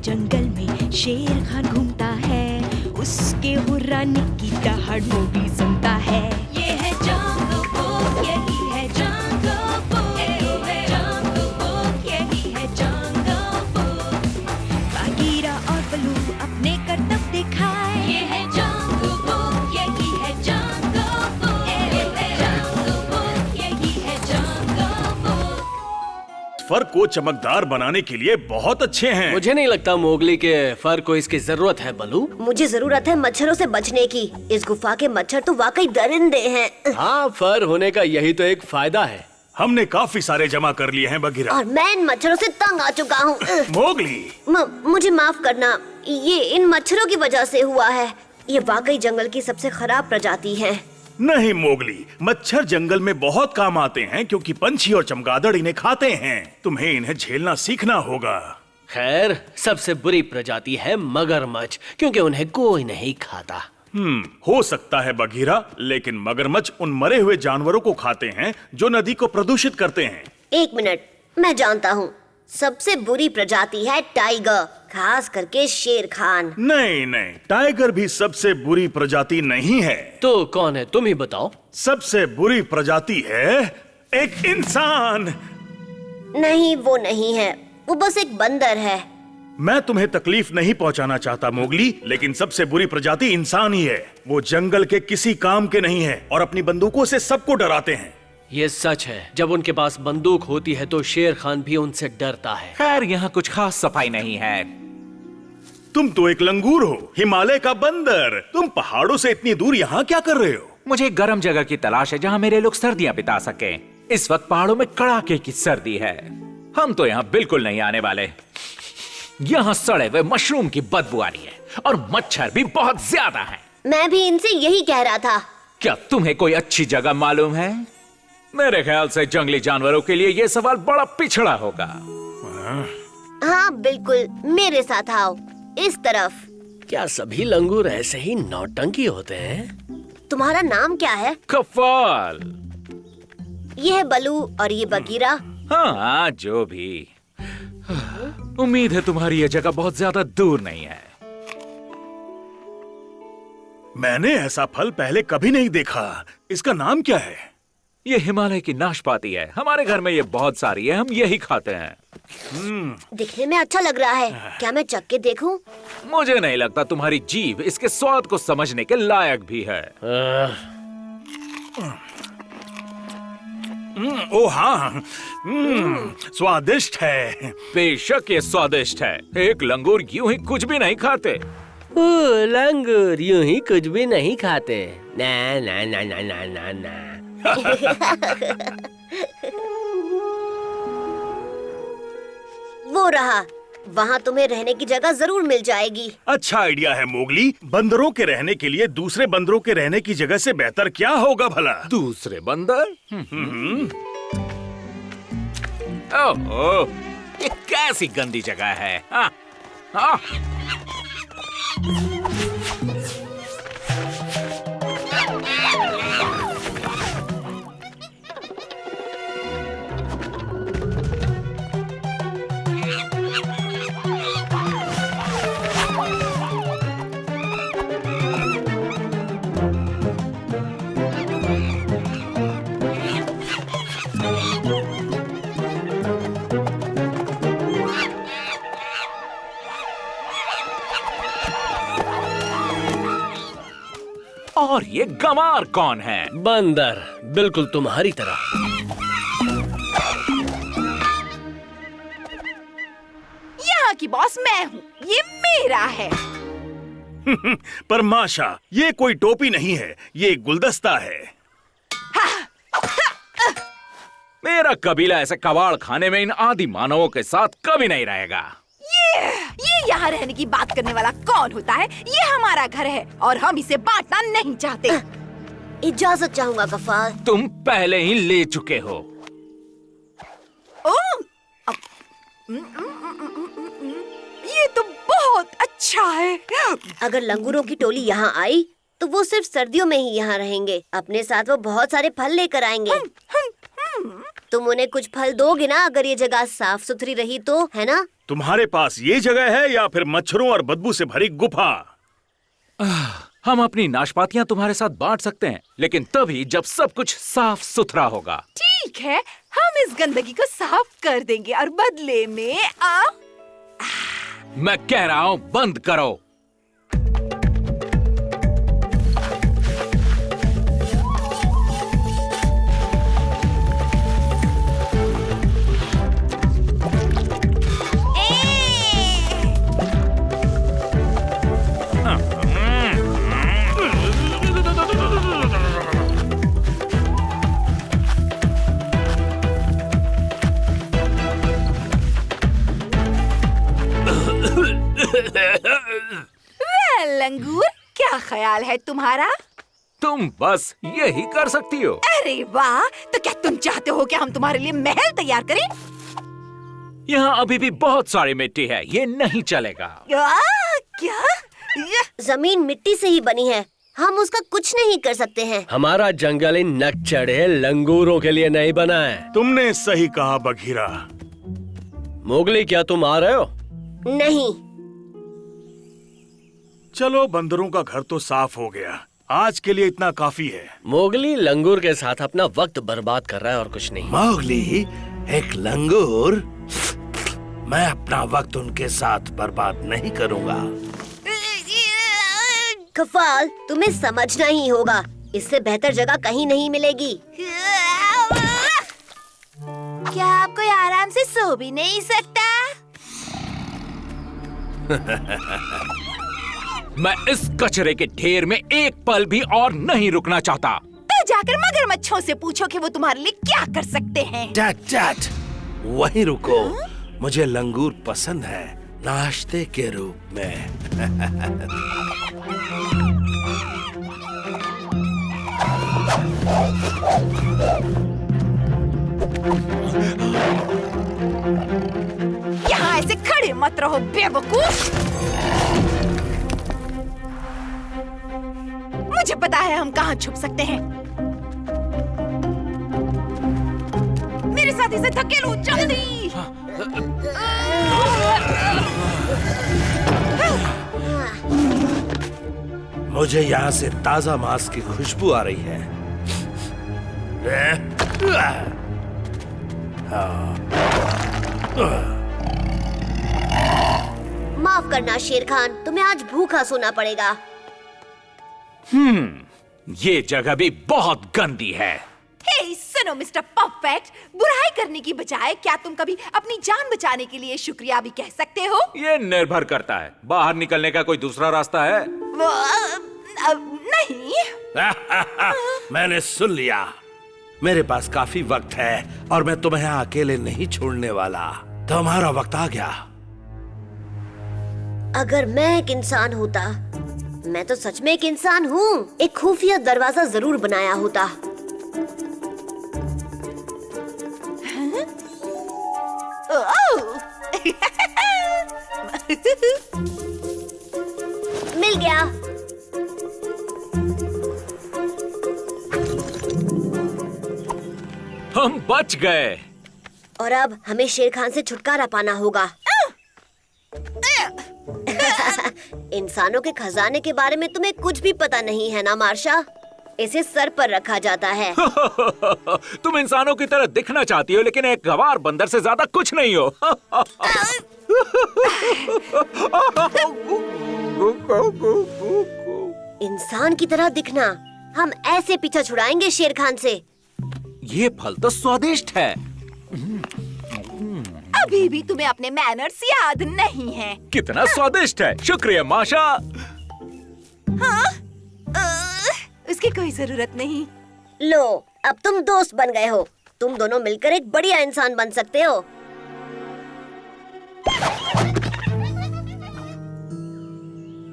जंगल में शेर खान घूमता है, उसके हुर्राने की दहाड़ वो भी सुनता है। ये है जंगल बुक, यही है जंगल बुक, है जंगल बुक, यही है जंगल बुक। बागीरा और बलू अपने करतब दिखाए, ये है जंगल बुक, यही है जंगल बुक, है जंगल बुक, यही है जंगल बुक। फर को चमकदार बनाने के लिए बहुत अच्छे हैं। मुझे नहीं लगता मोगली के फर को इसकी जरूरत है बलू। मुझे जरूरत है मच्छरों से बचने की। इस गुफा के मच्छर तो वाकई दरिंदे हैं। हाँ, फर होने का यही तो एक फायदा है। हमने काफी सारे जमा कर लिए हैं बगीरा। और मैं इन मच्छरों से तंग आ चुका हूँ। मोगली, मुझे माफ करना, ये इन मच्छरों की वजह से हुआ है। ये वाकई जंगल की सबसे खराब प्रजाति है। नहीं मोगली, मच्छर जंगल में बहुत काम आते हैं क्योंकि पंछी और चमगादड़ इन्हें खाते हैं। तुम्हें इन्हें झेलना सीखना होगा। खैर, सबसे बुरी प्रजाति है मगरमच्छ, क्योंकि उन्हें कोई नहीं खाता। हो सकता है बगीरा, लेकिन मगरमच्छ उन मरे हुए जानवरों को खाते हैं जो नदी को प्रदूषित करते हैं। एक मिनट, मैं जानता हूँ। सबसे बुरी प्रजाति है टाइगर, खास करके शेर खान। नहीं नहीं, टाइगर भी सबसे बुरी प्रजाति नहीं है। तो कौन है, तुम ही बताओ। सबसे बुरी प्रजाति है एक इंसान। नहीं, वो नहीं है, वो बस एक बंदर है। मैं तुम्हें तकलीफ नहीं पहुंचाना चाहता मोगली, लेकिन सबसे बुरी प्रजाति इंसान ही है। वो जंगल के किसी काम के नहीं है और अपनी बंदूकों से सबको डराते हैं। ये सच है, जब उनके पास बंदूक होती है तो शेर खान भी उनसे डरता है। खैर, यहाँ कुछ खास सफाई नहीं है। तुम तो एक लंगूर हो, हिमालय का बंदर। तुम पहाड़ों से इतनी दूर यहाँ क्या कर रहे हो? मुझे एक गर्म जगह की तलाश है जहाँ मेरे लोग सर्दियाँ बिता सकें। इस वक्त पहाड़ों में कड़ाके की सर्दी है। हम तो यहाँ बिल्कुल नहीं आने वाले। यहाँ सड़े हुए मशरूम की बदबू आ रही है और मच्छर भी बहुत ज्यादा हैं। मैं भी इनसे यही कह रहा था। क्या तुम्हें कोई अच्छी जगह मालूम है? मेरे ख्याल से जंगली जानवरों के लिए ये सवाल बड़ा पिछड़ा होगा। हाँ बिल्कुल, मेरे साथ आओ, इस तरफ। क्या सभी लंगूर ऐसे ही नौटंकी होते हैं? तुम्हारा नाम क्या है? कफाल। ये है बलू और ये बगीरा। हाँ, जो भी। उम्मीद है तुम्हारी ये जगह बहुत ज्यादा दूर नहीं है। मैंने ऐसा फल पहले कभी नहीं देखा। इसका नाम क्या है? ये हिमालय की नाशपाती है। हमारे घर में ये बहुत सारी है, हम यही खाते हैं। दिखने में अच्छा लग रहा है, क्या मैं चख के देखूं? मुझे नहीं लगता तुम्हारी जीभ इसके स्वाद को समझने के लायक भी है। ओ हाँ, स्वादिष्ट है। बेशक ये स्वादिष्ट है। एक लंगूर यूं ही कुछ भी नहीं खाते। ओ, लंगूर यूं ही कुछ भी नहीं खाते। ना ना ना ना ना ना ना। वो रहा, वहाँ तुम्हें रहने की जगह जरूर मिल जाएगी। अच्छा आइडिया है मोगली। बंदरों के रहने के लिए दूसरे बंदरों के रहने की जगह से बेहतर क्या होगा भला? दूसरे बंदर? ओह, ये कैसी गंदी जगह है। हाँ, हाँ। और ये गंवार कौन है? बंदर, बिल्कुल तुम्हारी तरह। यहाँ की बॉस मैं हूँ, ये मेरा है। पर माशा, ये कोई टोपी नहीं है, ये एक गुलदस्ता है। मेरा कबीला ऐसे कबाड़ खाने में इन आदि मानवों के साथ कभी नहीं रहेगा। ये यहाँ रहने की बात करने वाला कौन होता है? ये हमारा घर है और हम इसे बांटना नहीं चाहते। इजाजत चाहूंगा कफाल। तुम पहले ही ले चुके हो। ये तो बहुत अच्छा है। अगर लंगूरों की टोली यहाँ आई तो वो सिर्फ सर्दियों में ही यहाँ रहेंगे। अपने साथ वो बहुत सारे फल लेकर आएंगे। तुम उन्हें कुछ फल दोगे ना अगर ये जगह साफ सुथरी रही तो, है ना? तुम्हारे पास ये जगह है या फिर मच्छरों और बदबू से भरी गुफा? हम अपनी नाशपातियां तुम्हारे साथ बांट सकते हैं, लेकिन तभी जब सब कुछ साफ सुथरा होगा। ठीक है, हम इस गंदगी को साफ कर देंगे और बदले में मैं कह रहा हूँ बंद करो। लंगूर, क्या ख्याल है तुम्हारा? तुम बस यही कर सकती हो। अरे वाह, तो क्या तुम चाहते हो कि हम तुम्हारे लिए महल तैयार करें? यहाँ अभी भी बहुत सारी मिट्टी है, ये नहीं चलेगा। क्या? जमीन मिट्टी से ही बनी है, हम उसका कुछ नहीं कर सकते हैं। हमारा जंगल इन नक चढ़े लंगूरों के लिए नहीं बना है। तुमने सही कहा बघीरा। मोगली, क्या तुम आ रहे हो? नहीं। चलो, बंदरों का घर तो साफ हो गया, आज के लिए इतना काफी है। मोगली लंगूर के साथ अपना वक्त बर्बाद कर रहा है और कुछ नहीं। मोगली एक लंगूर, मैं अपना वक्त उनके साथ बर्बाद नहीं करूंगा। कफाल, तुम्हें समझना ही होगा, इससे बेहतर जगह कहीं नहीं मिलेगी। क्या आप कोई आराम से सो भी नहीं सकता? मैं इस कचरे के ढेर में एक पल भी और नहीं रुकना चाहता। तो जाकर मगरमच्छों से पूछो कि वो तुम्हारे लिए क्या कर सकते हैं। टट, वहीं रुको। मुझे लंगूर पसंद है, नाश्ते के रूप में। यहाँ ऐसे खड़े मत रहो बेवकूफ। मुझे पता है हम कहाँ छुप सकते हैं। मेरे साथ इसे धकेलो जल्दी। मुझे यहाँ से ताजा मांस की खुशबू आ रही है। माफ करना शेर खान, तुम्हें आज भूखा सोना पड़ेगा। ये जगह भी बहुत गंदी है। हे सुनो मिस्टर परफेक्ट, बुराई करने की बजाय क्या तुम कभी अपनी जान बचाने के लिए शुक्रिया भी कह सकते हो? ये निर्भर करता है, बाहर निकलने का कोई दूसरा रास्ता है? नहीं। मैंने सुन लिया। मेरे पास काफी वक्त है और मैं तुम्हें यहाँ अकेले नहीं छोड़ने वाला। तुम्हारा वक्त आ गया। अगर मैं एक इंसान होता, मैं तो सच में एक इंसान हूँ, एक खुफिया दरवाजा जरूर बनाया होता। मिल गया। हम बच गए। और अब हमें शेर खान से छुटकारा पाना होगा। इंसानों के खजाने के बारे में तुम्हें कुछ भी पता नहीं है ना मार्शा? इसे सर पर रखा जाता है। तुम इंसानों की तरह दिखना चाहती हो, लेकिन एक गवार बंदर से ज्यादा कुछ नहीं हो। इंसान की तरह दिखना, हम ऐसे पीछा छुड़ाएंगे शेर खान से। ये फल तो स्वादिष्ट है। अभी भी तुम्हें अपने मैनर्स याद नहीं हैं। कितना स्वादिष्ट है। शुक्रिया माशा। हाँ? उसकी कोई जरूरत नहीं। लो, अब तुम दोस्त बन गए हो। तुम दोनों मिलकर एक बढ़िया इंसान बन सकते हो।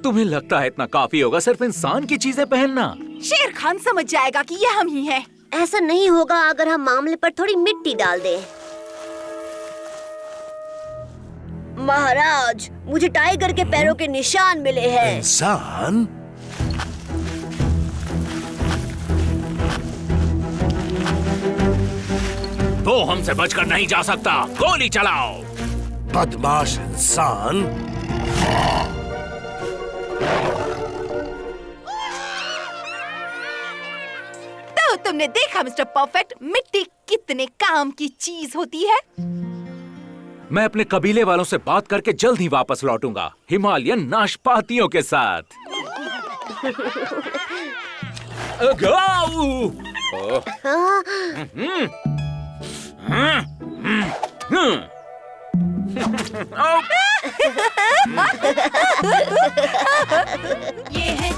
तुम्हें लगता है इतना काफी होगा सिर्फ इंसान की चीजें पहनना? शेर खान समझ जाएगा कि ये हम ही हैं। ऐसा नहीं होगा अगर हम मामले पर थोड़ी मिट्टी डाल दें। महाराज, मुझे टाइगर के पैरों के निशान मिले हैं। इंसान? तो वो हमसे बचकर नहीं जा सकता। गोली चलाओ। बदमाश इंसान। तो तुमने देखा मिस्टर परफेक्ट, मिट्टी कितने काम की चीज होती है। मैं अपने कबीले वालों से बात करके जल्द ही वापस लौटूंगा, हिमालयन नाशपातियों के साथ। ये है